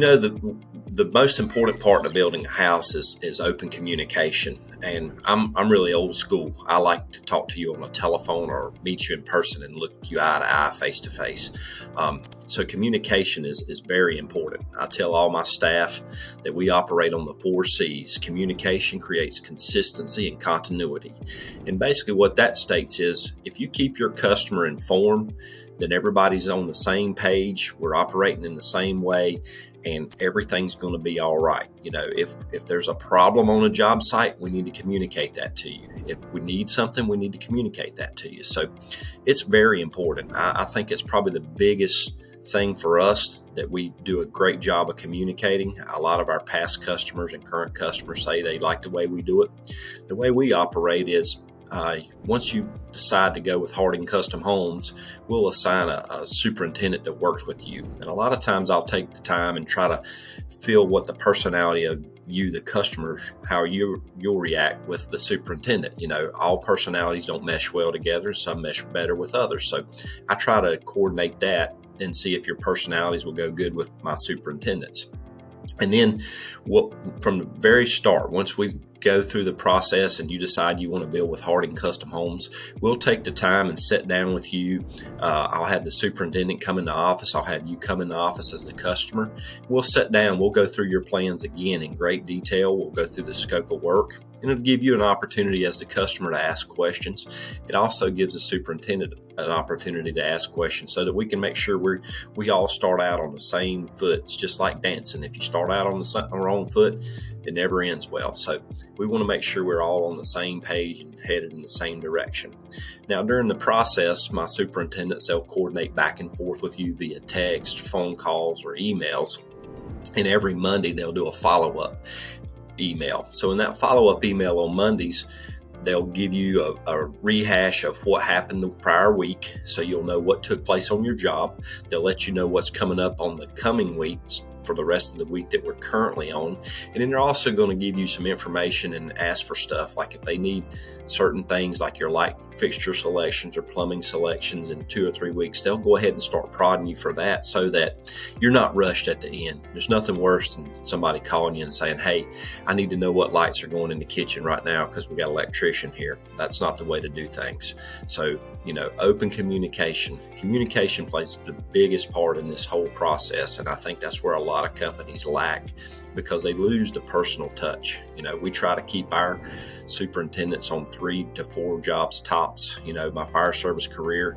The most important part of building a house is open communication. And I'm really old school. I like to talk to you on a telephone or meet you in person and look you eye to eye, face to face. So communication is very important. I tell all my staff that we operate on the 4 C's. Communication creates consistency and continuity. And basically what that states is if you keep your customer informed, then everybody's on the same page, we're operating in the same way, and everything's going to be all right. If there's a problem on a job site, we need to communicate that to you. If we need something, we need to communicate that to you. So it's very important. I think it's probably the biggest thing for us that we do a great job of communicating. A lot of our past customers and current customers say they like the way we do it. The way we operate is once you decide to go with Harding Custom Homes, we'll assign a superintendent that works with you. And a lot of times I'll take the time and try to feel what the personality of you, the customers, how you'll react with the superintendent. All personalities don't mesh well together. Some mesh better with others. So I try to coordinate that and see if your personalities will go good with my superintendents. And then from the very start, once we go through the process and you decide you want to build with Harding Custom Homes, we'll take the time and sit down with you. I'll have the superintendent come in the office. I'll have you come in the office as the customer. We'll sit down. We'll go through your plans again in great detail. We'll go through the scope of work. And it'll give you an opportunity as the customer to ask questions. It also gives the superintendent an opportunity to ask questions so that we can make sure we all start out on the same foot. It's just like dancing. If you start out on the wrong foot, it never ends well. So we want to make sure we're all on the same page and headed in the same direction. Now, during the process, my superintendents, they'll coordinate back and forth with you via text, phone calls, or emails. And every Monday, they'll do a follow-up email. So in that follow-up email on Mondays, they'll give you a rehash of what happened the prior week, so you'll know what took place on your job. They'll let you know what's coming up on the coming weeks for the rest of the week that we're currently on. And then they're also going to give you some information and ask for stuff like if they need certain things like your light fixture selections or plumbing selections in 2 or 3 weeks, they'll go ahead and start prodding you for that so that you're not rushed at the end. There's nothing worse than somebody calling you and saying, hey, I need to know what lights are going in the kitchen right now because we got an electrician here. That's not the way to do things. So, open communication. Communication plays the biggest part in this whole process. And I think that's where a lot of companies lack because they lose the personal touch. We try to keep our superintendents on 3 to 4 jobs tops. My fire service career,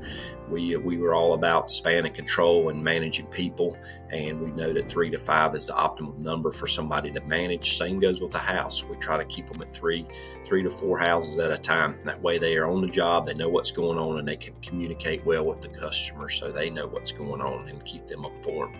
we were all about span of control and managing people. And we know that 3 to 5 is the optimal number for somebody to manage. Same goes with a house. We try to keep them at 3 to 4 houses at a time. That way they are on the job, they know what's going on, and they can communicate well with the customer so they know what's going on and keep them informed.